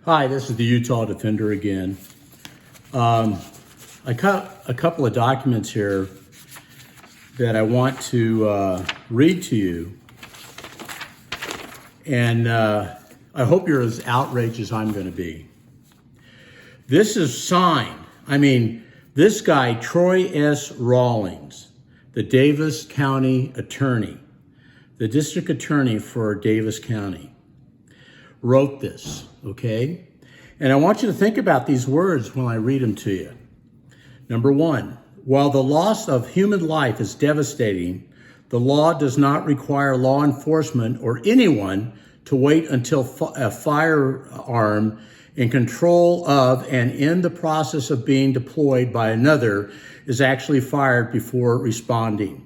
Hi, this is the Utah Defender again. I got a couple of documents here that I want to read to you. And I hope you're as outraged as I'm going to be. This is signed. This guy, Troy S. Rawlings, the Davis County attorney, the district attorney for Davis County, wrote this, okay? And I want you to think about these words when I read them to you. Number one, while the loss of human life is devastating, the law does not require law enforcement or anyone to wait until a firearm in control of and in the process of being deployed by another is actually fired before responding.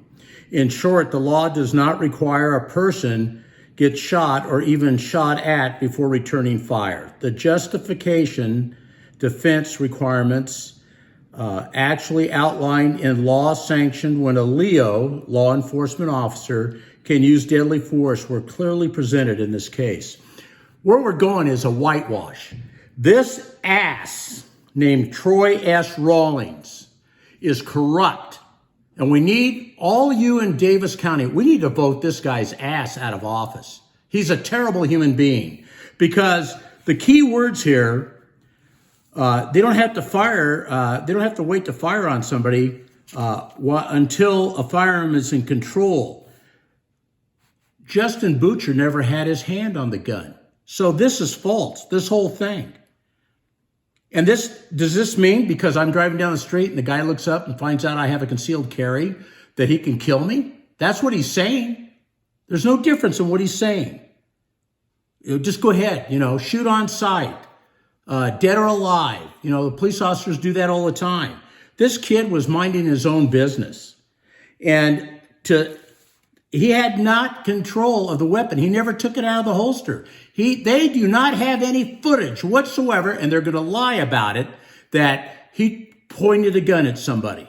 In short, the law does not require a person get shot or even shot at before returning fire. The justification defense requirements actually outlined in law sanctioned when a LEO, law enforcement officer, can use deadly force were clearly presented in this case. Where we're going is a whitewash. This ass named Troy S. Rawlings is corrupt. And we need all you in Davis County, we need to vote this guy's ass out of office. He's a terrible human being because the key words here, they don't have to wait to fire on somebody until a firearm is in control. Justin Butcher never had his hand on the gun. So this is false, this whole thing. And does this mean because I'm driving down the street and the guy looks up and finds out I have a concealed carry that he can kill me? That's what he's saying. There's no difference in what he's saying. Just go ahead, shoot on sight, dead or alive. The police officers do that all the time. This kid was minding his own business. And he had not control of the weapon. He never took it out of the holster. They do not have any footage whatsoever, and they're going to lie about it, that he pointed a gun at somebody.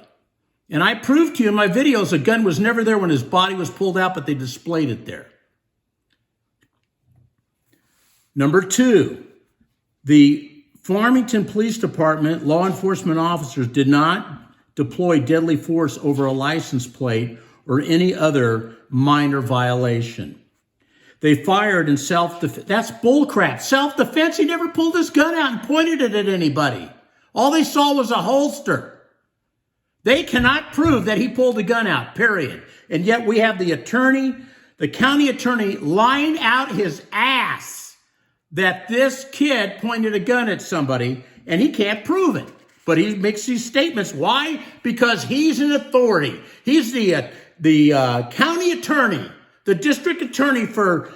And I proved to you in my videos the gun was never there when his body was pulled out, but they displayed it there. Number two, the Farmington Police Department law enforcement officers did not deploy deadly force over a license plate or any other minor violation. They fired in self-defense. That's bullcrap. Self-defense, he never pulled his gun out and pointed it at anybody. All they saw was a holster. They cannot prove that he pulled the gun out, period. And yet we have the county attorney lying out his ass that this kid pointed a gun at somebody, and he can't prove it. But he makes these statements. Why? Because he's an authority. He's the county attorney, the district attorney for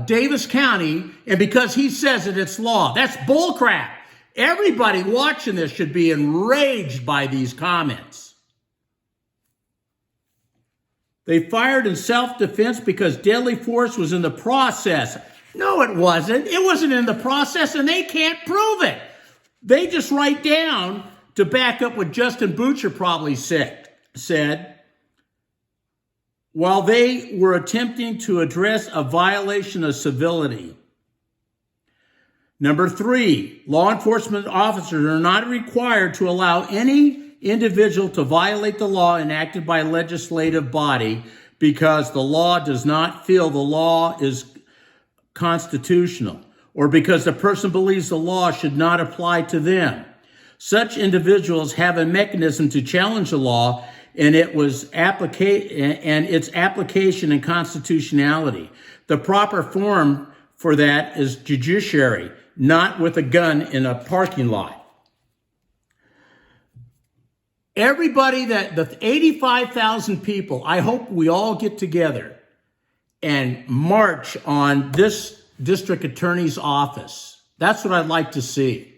Davis County, and because he says it, it's law. That's bullcrap. Everybody watching this should be enraged by these comments. They fired in self-defense because deadly force was in the process. No, it wasn't. It wasn't in the process, and they can't prove it. They just write down to back up what Justin Butcher probably said. While they were attempting to address a violation of civility. Number three, law enforcement officers are not required to allow any individual to violate the law enacted by a legislative body because the law does not feel the law is constitutional or because the person believes the law should not apply to them. Such individuals have a mechanism to challenge the law and its application and constitutionality. The proper form for that is judiciary, not with a gun in a parking lot. Everybody, the 85,000 people, I hope we all get together and march on this district attorney's office. That's what I'd like to see.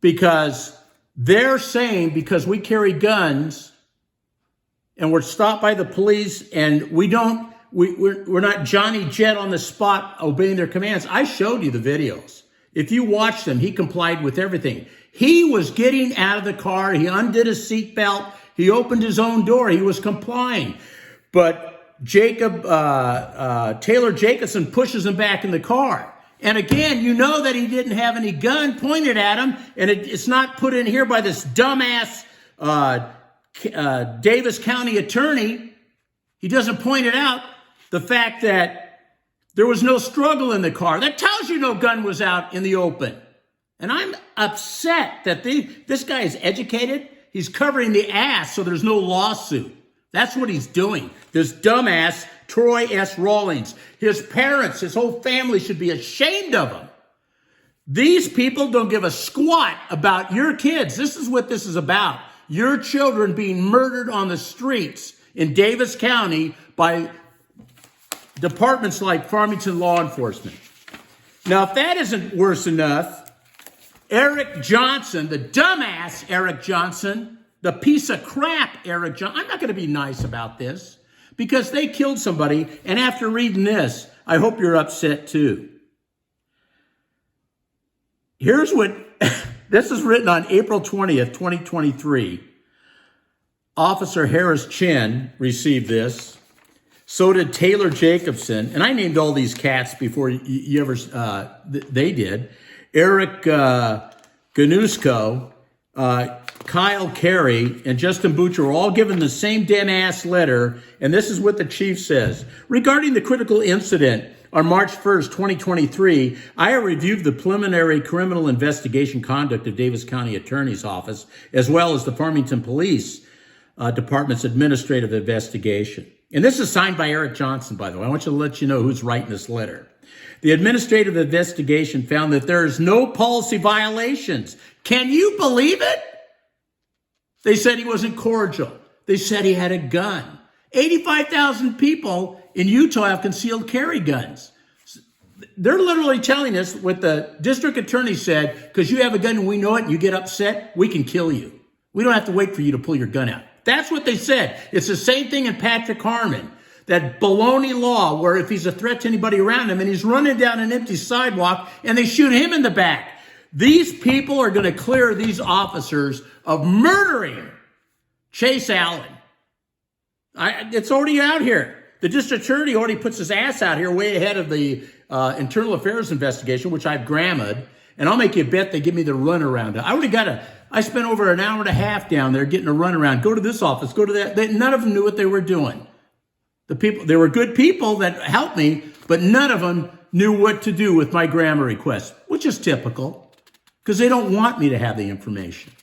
Because they're saying because we carry guns and we're stopped by the police and we're not Johnny Jet on the spot obeying their commands. I showed you the videos. If you watch them, he complied with everything. He was getting out of the car. He undid his seatbelt. He opened his own door. He was complying. But Taylor Jacobson pushes him back in the car. And again, you know that he didn't have any gun pointed at him, and it's not put in here by this dumbass Davis County attorney. He doesn't point it out, the fact that there was no struggle in the car. That tells you no gun was out in the open. And I'm upset that this guy is educated. He's covering the ass so there's no lawsuit. That's what he's doing. This dumbass Troy S. Rawlings. His parents, his whole family should be ashamed of him. These people don't give a squat about your kids. This is what this is about. Your children being murdered on the streets in Davis County by departments like Farmington Law Enforcement. Now, if that isn't worse enough, Eric Johnson, the dumbass Eric Johnson, the piece of crap Eric Johnson, I'm not going to be nice about this because they killed somebody, and after reading this, I hope you're upset too. Here's what, this is written on April 20th, 2023. Officer Harris Chin received this. So did Taylor Jacobson. And I named all these cats before you ever, they did. Eric Ganusko, Kyle Carey, and Justin Butcher were all given the same damn ass letter. And this is what the chief says. Regarding the critical incident on March 1st, 2023, I have reviewed the preliminary criminal investigation conduct of Davis County Attorney's Office, as well as the Farmington Police Department's administrative investigation. And this is signed by Eric Johnson, by the way. I want you to let you know who's writing this letter. The administrative investigation found that there is no policy violations. Can you believe it? They said he wasn't cordial. They said he had a gun. 85,000 people in Utah have concealed carry guns. They're literally telling us what the district attorney said, because you have a gun and we know it and you get upset, we can kill you. We don't have to wait for you to pull your gun out. That's what they said. It's the same thing in Patrick Harmon, that baloney law where if he's a threat to anybody around him and he's running down an empty sidewalk and they shoot him in the back. These people are going to clear these officers of murdering Chase Allan. It's already out here. The district attorney already puts his ass out here way ahead of the internal affairs investigation, which I've grammared, and I'll make you a bet they give me the runaround. I spent over an hour and a half down there getting a runaround. Go to this office, go to that. None of them knew what they were doing. They were good people that helped me, but none of them knew what to do with my grammar request, which is typical, because they don't want me to have the information.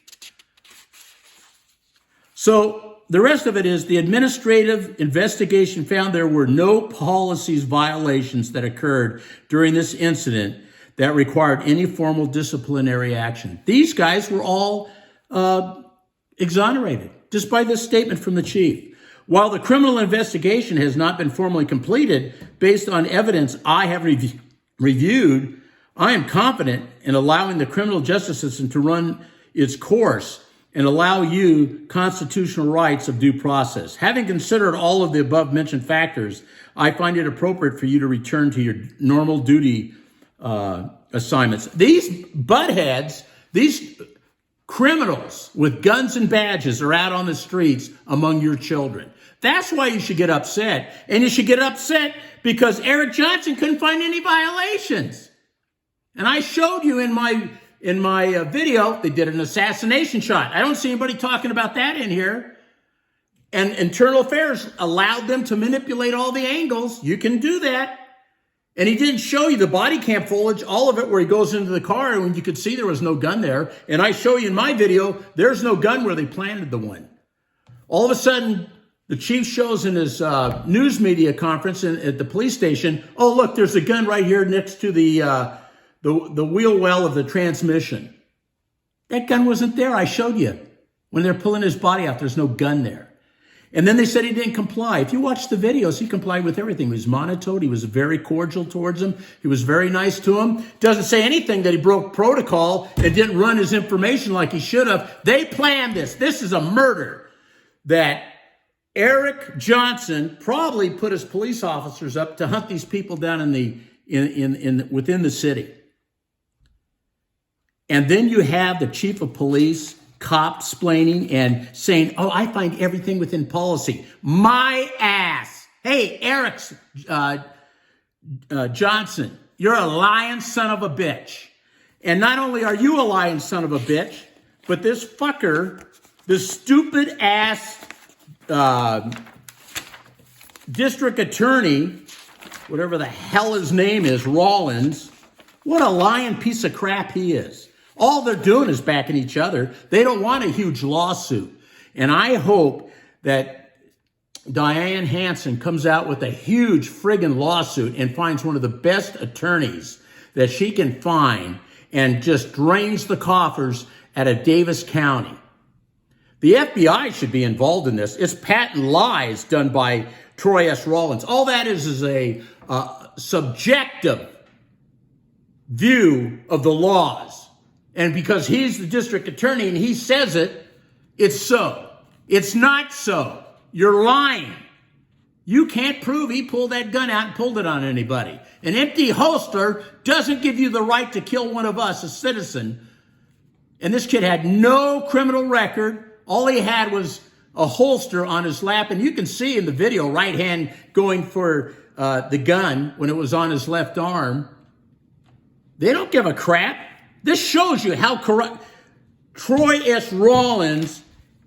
So the rest of it is the administrative investigation found there were no policies violations that occurred during this incident that required any formal disciplinary action. These guys were all exonerated, despite this statement from the chief. While the criminal investigation has not been formally completed, based on evidence I have reviewed, I am confident in allowing the criminal justice system to run its course and allow you constitutional rights of due process. Having considered all of the above mentioned factors, I find it appropriate for you to return to your normal duty assignments. These buttheads, these criminals with guns and badges are out on the streets among your children. That's why you should get upset. And you should get upset because Eric Johnson couldn't find any violations. And I showed you in my video, they did an assassination shot. I don't see anybody talking about that in here. And internal affairs allowed them to manipulate all the angles. You can do that. And he didn't show you the body cam footage, all of it, where he goes into the car and you could see there was no gun there. And I show you in my video, there's no gun where they planted the one. All of a sudden, the chief shows in his news media conference at the police station, oh, look, there's a gun right here next to the wheel well of the transmission. That gun wasn't there. I showed you. When they're pulling his body out, there's no gun there. And then they said he didn't comply. If you watch the videos, he complied with everything. He was monitoed. He was very cordial towards him. He was very nice to him. Doesn't say anything that he broke protocol and didn't run his information like he should have. They planned this. This is a murder that Eric Johnson probably put his police officers up to hunt these people down within the city. And then you have the chief of police cop-splaining and saying, oh, I find everything within policy. My ass. Hey, Eric Johnson, You're a lying son of a bitch. And not only are you a lying son of a bitch, but this fucker, this stupid ass district attorney, whatever the hell his name is, Rawlings, what a lying piece of crap he is. All they're doing is backing each other. They don't want a huge lawsuit. And I hope that Diane Hansen comes out with a huge friggin' lawsuit and finds one of the best attorneys that she can find and just drains the coffers out of Davis County. The FBI should be involved in this. It's patent lies done by Troy S. Rawlings. All that is a subjective view of the laws. And because he's the district attorney and he says it, it's so. It's not so. You're lying. You can't prove he pulled that gun out and pulled it on anybody. An empty holster doesn't give you the right to kill one of us, a citizen. And this kid had no criminal record. All he had was a holster on his lap. And you can see in the video, right hand going for the gun when it was on his left arm. They don't give a crap. This shows you how corrupt Troy S. Rawlings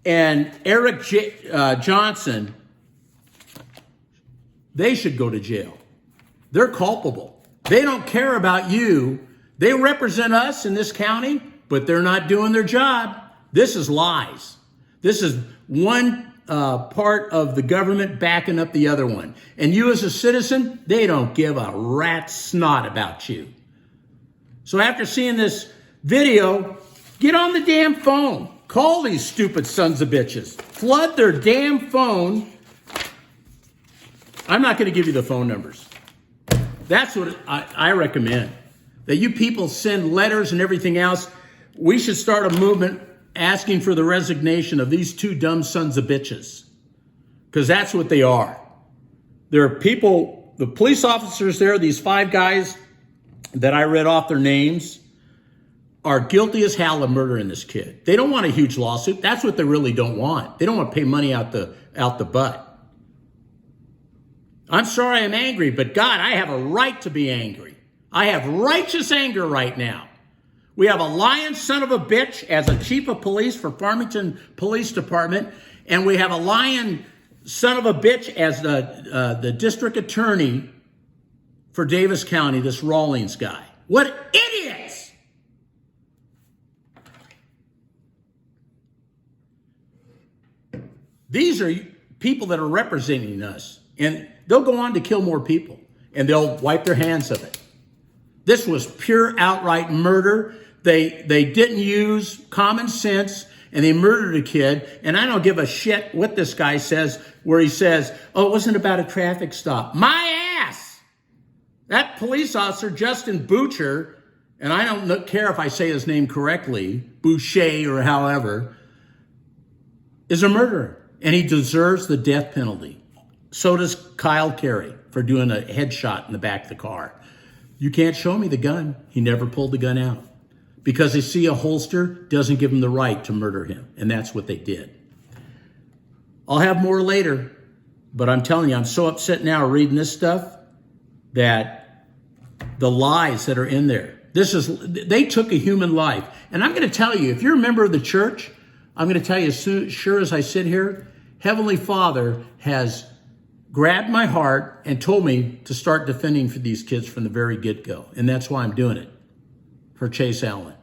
and Eric Johnson, they should go to jail. They're culpable. They don't care about you. They represent us in this county, but they're not doing their job. This is lies. This is one part of the government backing up the other one. And you as a citizen, they don't give a rat's snot about you. So after seeing this video, get on the damn phone. Call these stupid sons of bitches. Flood their damn phone. I'm not going to give you the phone numbers. That's what I recommend. That you people send letters and everything else. We should start a movement asking for the resignation of these two dumb sons of bitches. Because that's what they are. There are people, the police officers there, these 5 guys that I read off their names, are guilty as hell of murdering this kid. They don't want a huge lawsuit. That's what they really don't want. They don't want to pay money out the butt. I'm sorry I'm angry, but God, I have a right to be angry. I have righteous anger right now. We have a lying son of a bitch as a chief of police for Farmington Police Department, and we have a lying son of a bitch as the district attorney for Davis County, this Rawlings guy. What idiots! These are people that are representing us, and they'll go on to kill more people, and they'll wipe their hands of it. This was pure outright murder. They didn't use common sense, and they murdered a kid, and I don't give a shit what this guy says, where he says, oh, it wasn't about a traffic stop. My ass! That police officer, Justin Boucher, and I don't care if I say his name correctly, Boucher or however, is a murderer. And he deserves the death penalty. So does Kyle Carey for doing a headshot in the back of the car. You can't show me the gun. He never pulled the gun out. Because they see a holster doesn't give him the right to murder him. And that's what they did. I'll have more later. But I'm telling you, I'm so upset now reading this stuff that the lies that are in there. They took a human life. And I'm going to tell you, if you're a member of the church, I'm going to tell you as sure as I sit here, Heavenly Father has grabbed my heart and told me to start defending for these kids from the very get-go. And that's why I'm doing it for Chase Allan.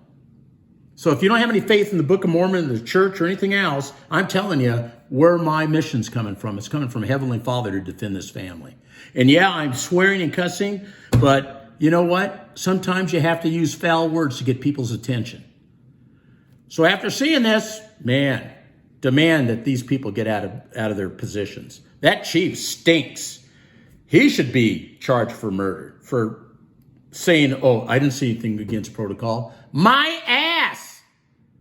So if you don't have any faith in the Book of Mormon, the church, or anything else, I'm telling you where my mission's coming from. It's coming from Heavenly Father to defend this family. And yeah, I'm swearing and cussing, but you know what? Sometimes you have to use foul words to get people's attention. So after seeing this, man, demand that these people get out of their positions. That chief stinks. He should be charged for murder, for saying, oh, I didn't see anything against protocol. My ass!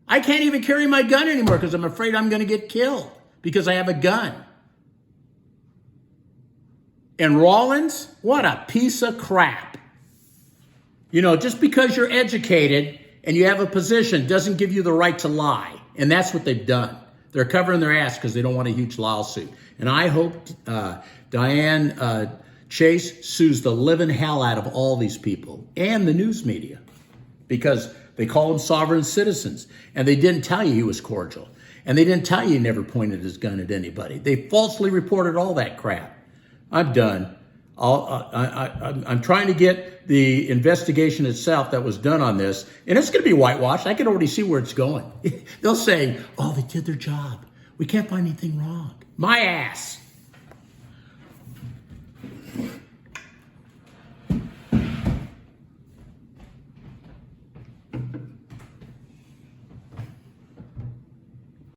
I can't even carry my gun anymore because I'm afraid I'm going to get killed because I have a gun. And Rawlings, what a piece of crap. You know, just because you're educated and you have a position doesn't give you the right to lie. And that's what they've done. They're covering their ass because they don't want a huge lawsuit. And I hope Diane Chase sues the living hell out of all these people and the news media because they call them sovereign citizens, and they didn't tell you he was cordial, and they didn't tell you he never pointed his gun at anybody. They falsely reported all that crap. I'm done. I'm trying to get the investigation itself that was done on this, and it's going to be whitewashed. I can already see where it's going. They'll say, oh, they did their job. We can't find anything wrong. My ass.